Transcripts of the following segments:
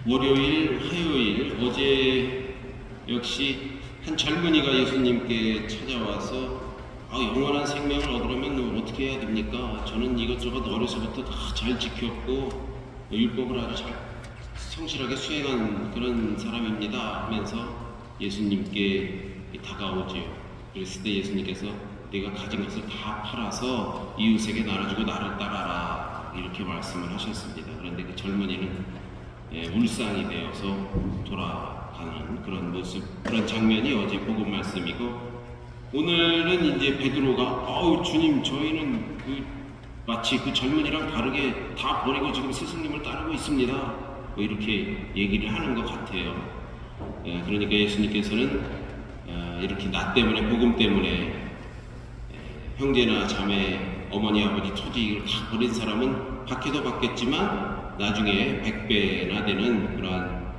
월요일, 화요일, 어제 역시 한 젊은이가 예수님께 찾아와서 영원한 생명을 얻으려면 어떻게 해야 됩니까? 저는 이것저것 어려서부터 다 잘 지켰고 율법을 아주 잘 성실하게 수행한 그런 사람입니다 하면서 예수님께 다가오지요. 그랬을 때 예수님께서 내가 가진 것을 다 팔아서 이웃에게 나눠주고 나를 따라라 이렇게 말씀을 하셨습니다. 그런데 그 젊은이는 울상이 되어서 돌아가는 그런 모습, 그런 장면이 어제 복음 말씀이고, 오늘은 이제 베드로가 주님 저희는 마치 그 젊은이랑 다르게 다 버리고 지금 스승님을 따르고 있습니다 뭐 이렇게 얘기를 하는 것 같아요. 그러니까 예수님께서는 이렇게 나 때문에, 복음 때문에 형제나 자매, 어머니, 아버지, 토지 이걸 다 버린 사람은 받기도 받겠지만 나중에 100배나 되는 그러한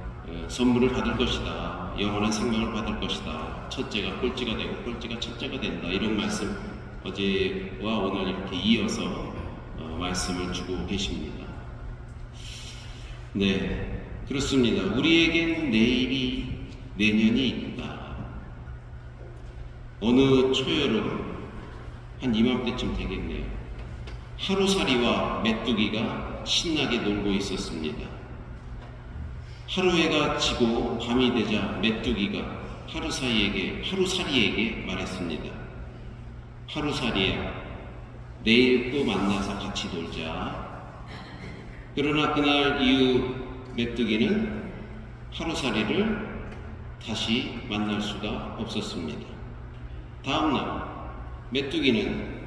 선물을 받을 것이다. 영원한 생명을 받을 것이다. 첫째가 꼴찌가 되고 꼴찌가 첫째가 된다. 이런 말씀 어제와 오늘 이렇게 이어서 말씀을 주고 계십니다. 네, 그렇습니다. 우리에겐 내일이, 내년이 있다. 어느 초여름 한 이맘때쯤 되겠네요. 하루살이와 메뚜기가 신나게 놀고 있었습니다. 하루해가 지고 밤이 되자 메뚜기가 하루살이에게 말했습니다. 하루살이야, 내일 또 만나서 같이 놀자. 그러나 그날 이후 메뚜기는 하루살이를 다시 만날 수가 없었습니다. 다음날 메뚜기는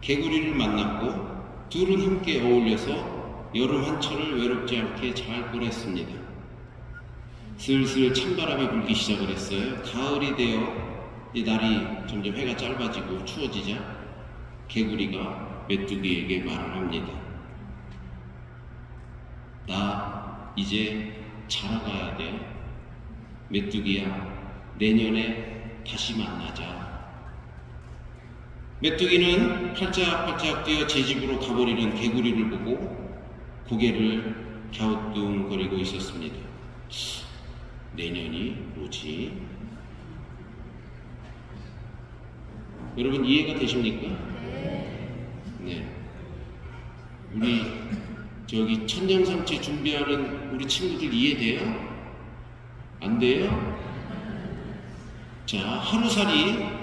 개구리를 만났고 둘은 함께 어울려서 여름 한철을 외롭지 않게 잘 보냈습니다. 슬슬 찬바람이 불기 시작을 했어요. 가을이 되어 날이 점점 해가 짧아지고 추워지자 개구리가 메뚜기에게 말을 합니다. 나 이제 자러 가야 돼. 메뚜기야, 내년에 다시 만나자. 메뚜기는 팔짝팔짝 뛰어 제 집으로 가버리는 개구리를 보고 고개를 갸우뚱거리고 있었습니다. 내년이 뭐지? 여러분 이해가 되십니까? 네. 우리 저기 천냥상체 준비하는 우리 친구들 이해돼요? 안 돼요? 자, 하루살이는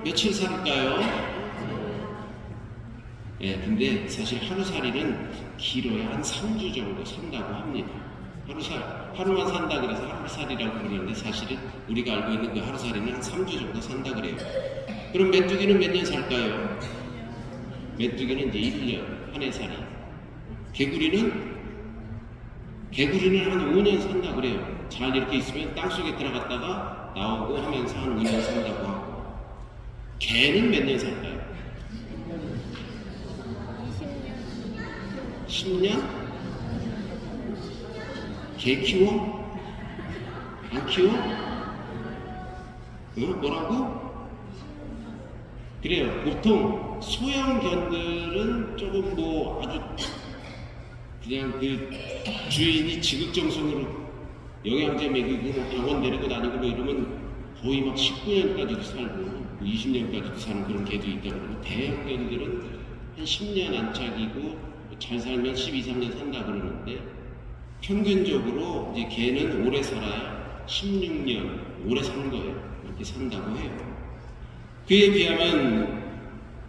며칠 살까요? 근데 사실 하루살이는 길어야 한 3주 정도 산다고 합니다. 하루만 산다 그래서 하루살이라고 부르는데 사실은 우리가 알고 있는 그 하루살이는 한 3주 정도 산다 그래요. 그럼 메뚜기는 몇 년 살까요? 메뚜기는 이제 1년, 한 해살이. 개구리는 한 5년 산다 그래요. 잘 이렇게 있으면 땅속에 들어갔다가 나오고 하면서 한 5년 산다고 하고. 개는 몇 년 살까요? 10년? 개 키워? 안 키워? 뭐라고? 그래요. 보통 소형견들은 조금 아주 그냥 그 주인이 지극정성으로 영양제 먹이고 병원 데리고 다니고 이러면 거의 막 19년까지도 살고 20년까지도 사는 그런 개도 있다고 그러고, 대형견들은 한 10년 안짝이고 잘 살면 12, 13년 산다 그러는데 평균적으로 이제 개는 오래 살아야 16년 오래 사는 거예요. 이렇게 산다고 해요. 그에 비하면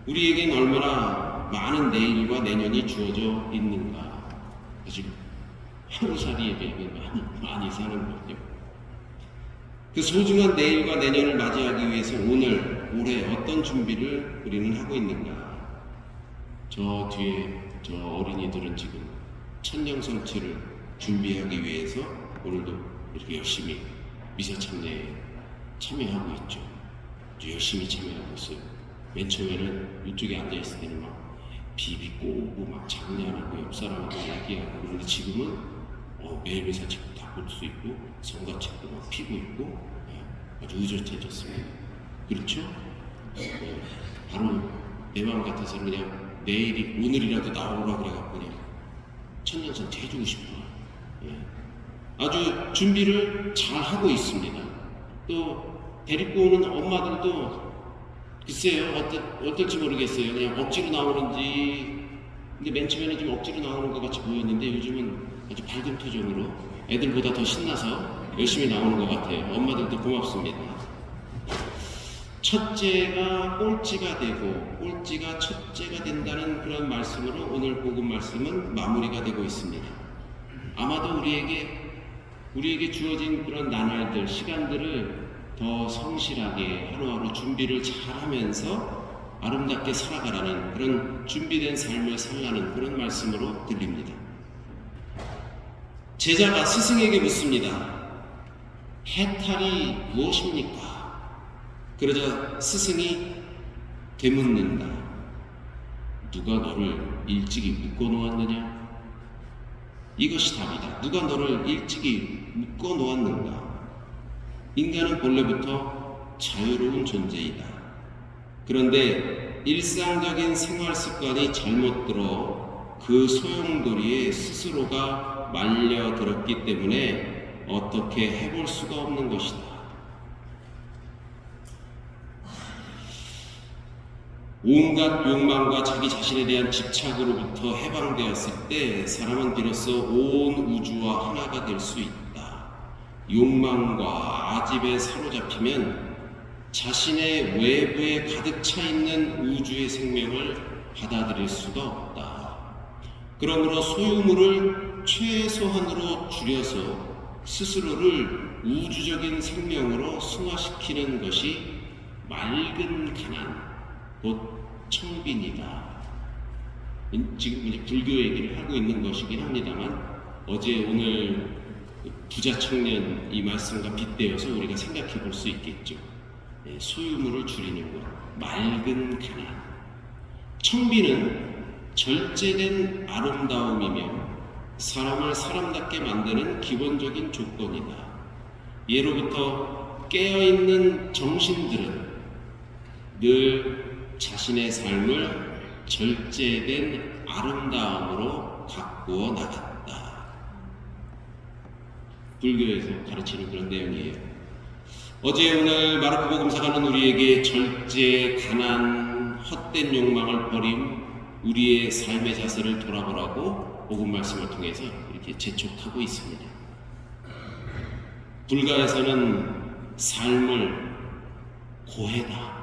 우리에겐 얼마나 많은 내일과 내년이 주어져 있는가. 사실 하루살이에 비해 많이 사는 거죠. 그 소중한 내일과 내년을 맞이하기 위해서 올해 어떤 준비를 우리는 하고 있는가. 저 뒤에 저 어린이들은 지금 천년성체를 준비하기 위해서 오늘도 이렇게 열심히 미사참례에 참여하고 있죠. 열심히 참여하고 있어요. 맨 처음에는 이쪽에 앉아있을 때는 막 비비고 오고 막 장난하고 옆 사람하고 얘기하고, 그런데 지금은 매일 미사책도 다 볼 수 있고 성가책도 막 피고 있고 아주 의젓해졌습니다. 그렇죠? 바로 내 마음 같아서는 그냥 오늘이라도 나오라 그래갖고 그냥 천년성체 해주고 싶어. 아주 준비를 잘 하고 있습니다. 또 데리고 오는 엄마들도 글쎄요, 어떨지 모르겠어요. 그냥 억지로 나오는지. 근데 맨 처음에는 좀 억지로 나오는 것 같이 보였는데 요즘은 아주 밝은 표정으로 애들보다 더 신나서 열심히 나오는 것 같아요. 엄마들도 고맙습니다. 첫째가 꼴찌가 되고 꼴찌가 첫째가 된다는 그런 말씀으로 오늘 복음 말씀은 마무리가 되고 있습니다. 아마도 우리에게 주어진 그런 나날들, 시간들을 더 성실하게 하루하루 준비를 잘하면서 아름답게 살아가라는 그런 준비된 삶을 살라는 그런 말씀으로 들립니다. 제자가 스승에게 묻습니다. 해탈이 무엇입니까? 그러자 스승이 되묻는다. 누가 너를 일찍이 묶어 놓았느냐? 이것이 답이다. 누가 너를 일찍이 묶어 놓았는가? 인간은 본래부터 자유로운 존재이다. 그런데 일상적인 생활 습관이 잘못 들어 그 소용돌이에 스스로가 말려들었기 때문에 어떻게 해볼 수가 없는 것이다. 온갖 욕망과 자기 자신에 대한 집착으로부터 해방되었을 때 사람은 비로소 온 우주와 하나가 될 수 있다. 욕망과 아집에 사로잡히면 자신의 외부에 가득 차 있는 우주의 생명을 받아들일 수가 없다. 그러므로 소유물을 최소한으로 줄여서 스스로를 우주적인 생명으로 승화시키는 것이 맑은 가난, 곧 청빈이다. 지금 이제 불교 얘기를 하고 있는 것이긴 합니다만 어제 오늘 부자 청년 이 말씀과 빗대어서 우리가 생각해 볼 수 있겠죠. 소유물을 줄이는 것, 맑은 가난. 청빈은 절제된 아름다움이며 사람을 사람답게 만드는 기본적인 조건이다. 예로부터 깨어있는 정신들은 늘 자신의 삶을 절제된 아름다움으로 가꾸어 나갔다. 불교에서 가르치는 그런 내용이에요. 어제 오늘 마르코 복음사가는 우리에게 절제, 가난, 헛된 욕망을 버림, 우리의 삶의 자세를 돌아보라고 복음 말씀을 통해서 이렇게 재촉하고 있습니다. 불가에서는 삶을 고해다,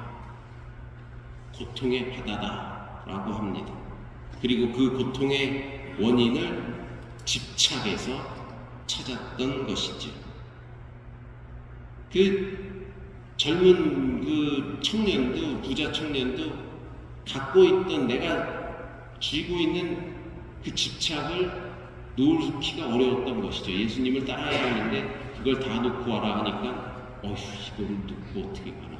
고통의 바다다 라고 합니다. 그리고 그 고통의 원인을 집착해서 찾았던 것이죠. 그 젊은 그 청년도, 부자 청년도 갖고 있던, 내가 쥐고 있는 그 집착을 놓기가 어려웠던 것이죠. 예수님을 따라야 하는데 그걸 다 놓고 와라 하니까 이거를 놓고 어떻게 가나.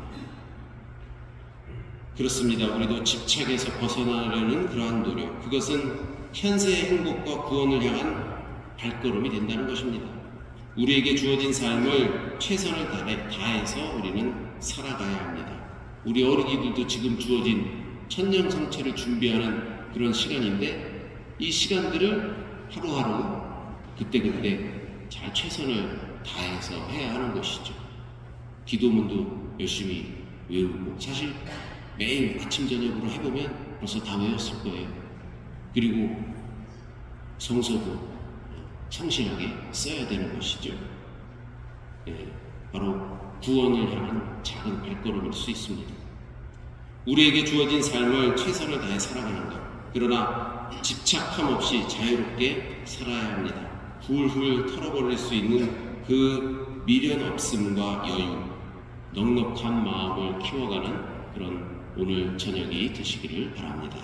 그렇습니다. 우리도 집착에서 벗어나려는 그러한 노력, 그것은 현세의 행복과 구원을 향한 발걸음이 된다는 것입니다. 우리에게 주어진 삶을 최선을 다해서 우리는 살아가야 합니다. 우리 어린이들도 지금 주어진 천년성체를 준비하는 그런 시간인데 이 시간들을 하루하루 그때그때 잘 최선을 다해서 해야 하는 것이죠. 기도문도 열심히 외우고, 사실 매일 아침 저녁으로 해보면 벌써 다 외웠을 거예요. 그리고 성서도 성실하게 써야 되는 것이죠. 바로 구원을 향한 작은 발걸음일 수 있습니다. 우리에게 주어진 삶을 최선을 다해 살아가는 것, 그러나 집착함 없이 자유롭게 살아야 합니다. 훌훌 털어버릴 수 있는 그 미련 없음과 여유, 넉넉한 마음을 키워가는 그런 오늘 저녁이 되시기를 바랍니다.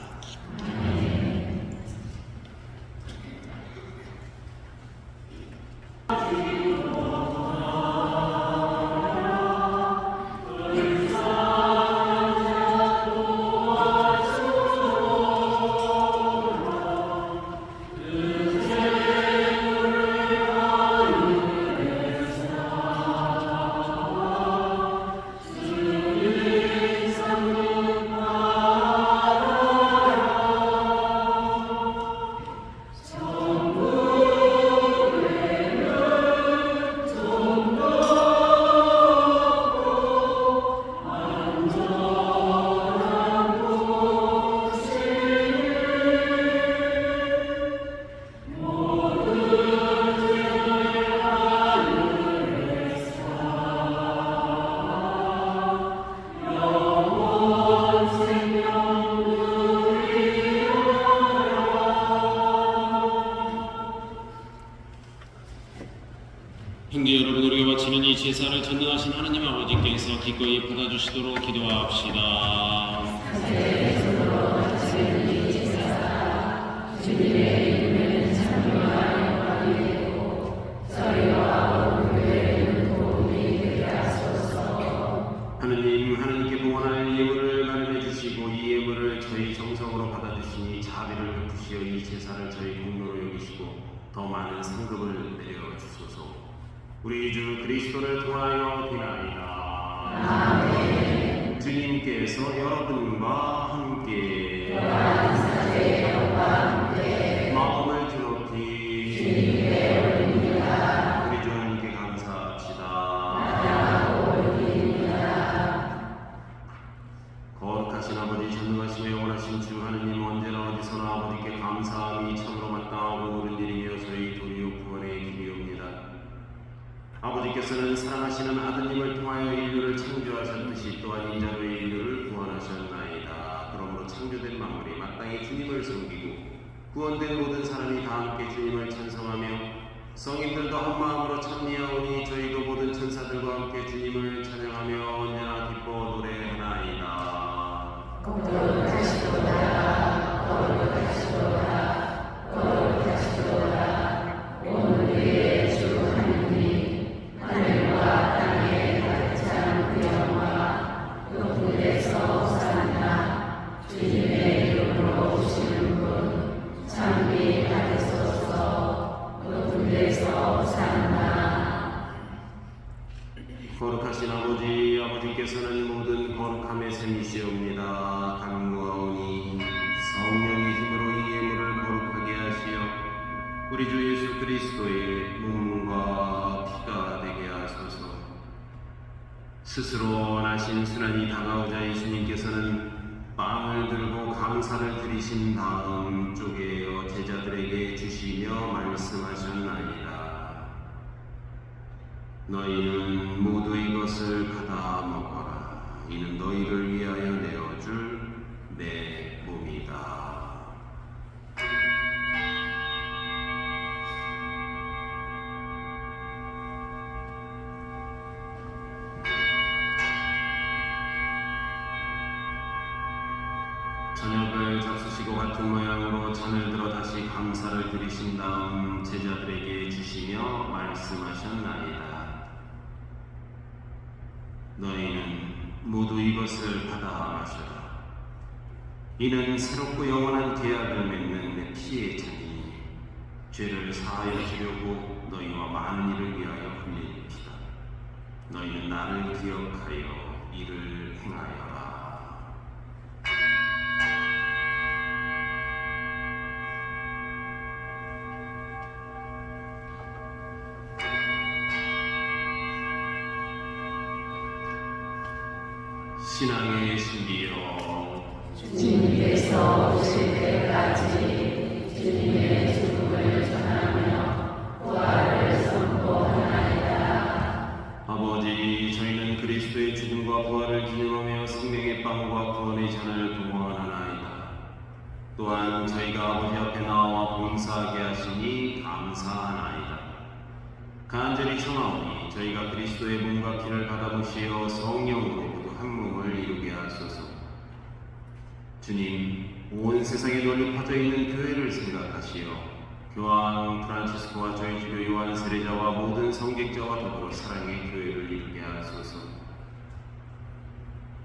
기꺼이 받아주시도록 기도합시다. 하나님께 봉헌할 예물을 마련해 주시고 이 예물을 저희 정성으로 받아주시니 자비를 베푸시어 이 제사를 저희 공로로 여기시고 더 많은 상급을 내려 주소서. 우리 주 그리스도를 통하여 비나이다. 아멘. 주님께서 여러분과 함께 마음을 드높이 주님께 올립니다. 우리 주 하나님께 감사합시다. 거룩하신 아버지, 전능하시며 영원하신 주 하느님, 언제나 어디서나 아버지께 감사함이 참으로 마땅하고 옳은 일이며 저희 도리요 구원의 길이옵니다. 아버지께서는 사랑하시는 아드님을 통하여 인류를 창조하셨듯이 또한 인자로의 인류를 구원하셨나이다. 그러므로 창조된 만물이 마땅히 주님을 섬기고 구원된 모든 사람이 다 함께 주님을 찬송하며 성인들도 한마음으로 찬미하오니 저희도 모든 천사들과 함께 주님을 찬양하며 언제나 기뻐 노래하나이다. 거룩하시도다, 거룩하시도다, 거룩하시도다. 오늘의 주 하느님, 하늘과 땅에 가득 찬 그 영광, 높은데서 호산나. 주님의 이름으로 오시는 분 찬미 받으소서. 높은데서 호산나. 거룩하신 아버지, 아버지께서는 모든 거룩함의 셈이시옵니다. 간구하오니 성령의 힘으로 이 예물을 거룩하게 하시어 우리 주 예수 그리스도의 몸과 피가 되게 하소서. 스스로 원하신 순환이 다가오자 예수님께서는 빵을 들고 감사를 드리신 다음 쪼개어 제자들에게 주시며 말씀하셨나이다. 너희는 모두 이것을 받아 먹어라. 이는 너희를 위하여 내어줄 내 몸이다. 저녁을 잡수시고 같은 모양으로 잔을 들어 다시 감사를 드리신 다음 제자들에게 주시며 말씀하셨나이다. 너희는 모두 이것을 받아 마셔라. 이는 새롭고 영원한 계약을 맺는 내 피의 잔이니 죄를 사하여 주려고 너희와 많은 이를 위하여 흘릴 피다. 너희는 나를 기억하여 이를 행하여라. 신앙의 신비여, 주님께서 오실 때까지 주님의 죽음을 전하며 부활을 선포하나이다. 아버지, 저희는 그리스도의 죽음과 부활을 기념하며 생명의 빵과 구원의 잔을 봉헌하나이다. 또한 저희가 아버지 앞에 나와 봉사하게 하시니 감사하나이다. 간절히 청하오니 저희가 그리스도의 몸과 피를 받아보시어 성령으로 한 몸을 이루게 하소서. 주님, 온 세상에 널리 퍼져 있는 교회를 생각하시어 교황 프란치스코와 저희 주교 요한 세례자와 모든 성객자와 더불어 사랑의 교회를 이루게 하소서.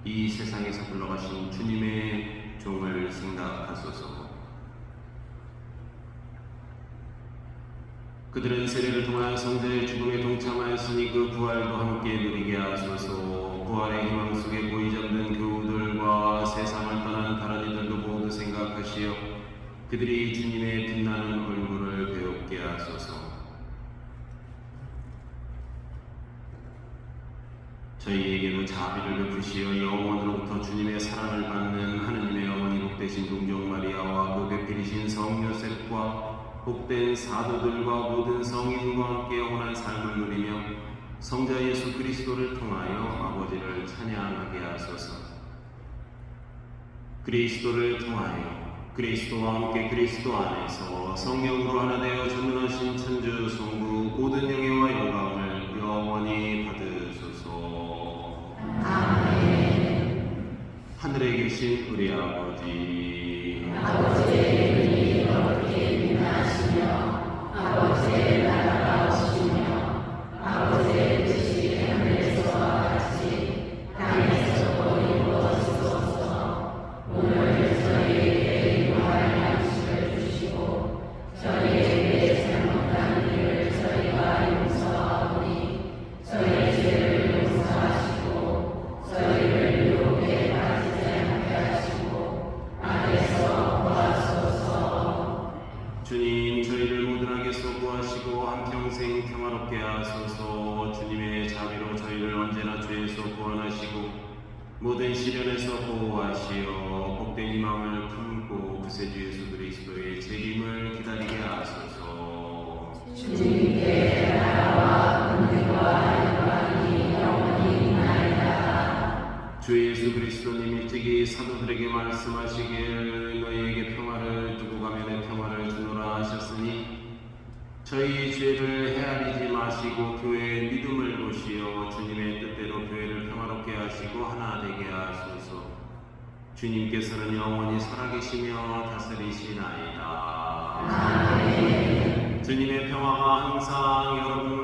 이 세상에서 불러가신 주님의 종을 생각하소서. 그들은 세례를 통하여 성자의 죽음에 동참하였으니 그 부활도 함께 누리게 하소서. 부활의 희망 속에 고이 잡는 교우들과 세상을 떠난 다른 이들도 모두 생각하시어 그들이 주님의 빛나는 얼굴을 배웁게 하소서. 저희에게도 자비를 베푸시어 영원으로부터 주님의 사랑을 받는 하느님의 어머니 복되신 동정 마리아와 그 배필이신 성 요셉과 복된 사도들과 모든 성인과 함께 영원한 삶을 누리며 성자 예수 그리스도를 통하여 아버지를 찬양하게 하소서. 그리스도를 통하여 그리스도와 함께 그리스도 안에서 성령으로 하나 되어 전능하신 천주 성부 모든 영예와 영광을 영원히 받으소서. 하늘에 계신 우리 아버지, 아버지의 은이 어떻게 빛나시며 아버지의 나라가 오시며 아버지의 뜻이 하늘에서와 같이 땅에서도 이루어지소서. 오늘 저희에게 일용할 양식을 주시고 저희에게 잘못한 일을 저희가 용서하오니 저희 죄를 용서하시고 저희를 유혹에 빠지지 않게 하시고 악에서 구하소서. 주님 저희를 모든 악에서 구하시고 한평생 평화롭게 하소서. 주님의 자비로 저희를 언제나 죄에서 구원하시고 모든 시련에서 보호하시어 복된 희망을 품고 구세주 예수 그리스도의 재림을 기다리게 하소서. 주님께 나라와 권능과 영광이 영원히 있나이다. 주 예수 그리스도님 일찍이 사도들에게 말씀하시길 너희에게 평화를 두고 가면 내 평화를 주노라 하셨으니 저희 죄를 헤아리지 마시고 교회의 믿음을 보시어 주님의 뜻대로 교회를 평화롭게 하시고 하나 되게 하소서. 주님께서는 영원히 살아계시며 다스리시나이다. 아멘. 주님의 평화가 항상 여러분과